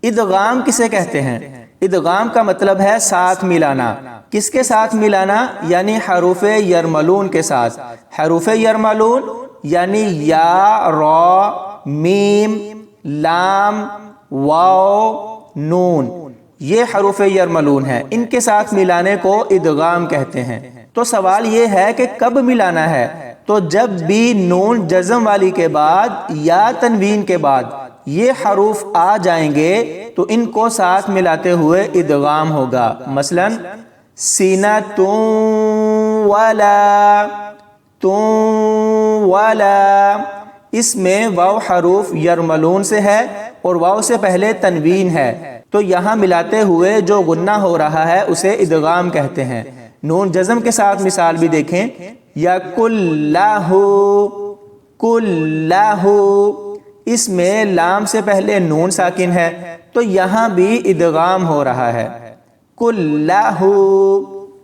ادغام کسے کہتے ہیں؟ ادغام کا مطلب ہے ساتھ ملانا۔ کس کے ساتھ ملانا؟ یعنی حروف یرملون کے ساتھ۔ حروف یرملون یعنی یا، را، میم، لام، واو، نون، یہ حروف یرملون ہیں، ان کے ساتھ ملانے کو ادغام کہتے ہیں۔ تو سوال یہ ہے کہ کب ملانا ہے؟ تو جب بھی نون جزم والی کے بعد یا تنوین کے بعد یہ حروف آ جائیں گے تو ان کو ساتھ ملاتے ہوئے ادغام ہوگا۔ مثلا سینۃ ولا، ولا، اس میں واو حروف یرملون سے ہے اور واو سے پہلے تنوین ہے، تو یہاں ملاتے ہوئے جو غنہ ہو رہا ہے اسے ادغام کہتے ہیں۔ نون جزم کے ساتھ مثال بھی دیکھیں، یا کلہ، کلہ، اس میں لام سے پہلے نون ساکن ہے تو یہاں بھی ادغام ہو رہا ہے، کلہ،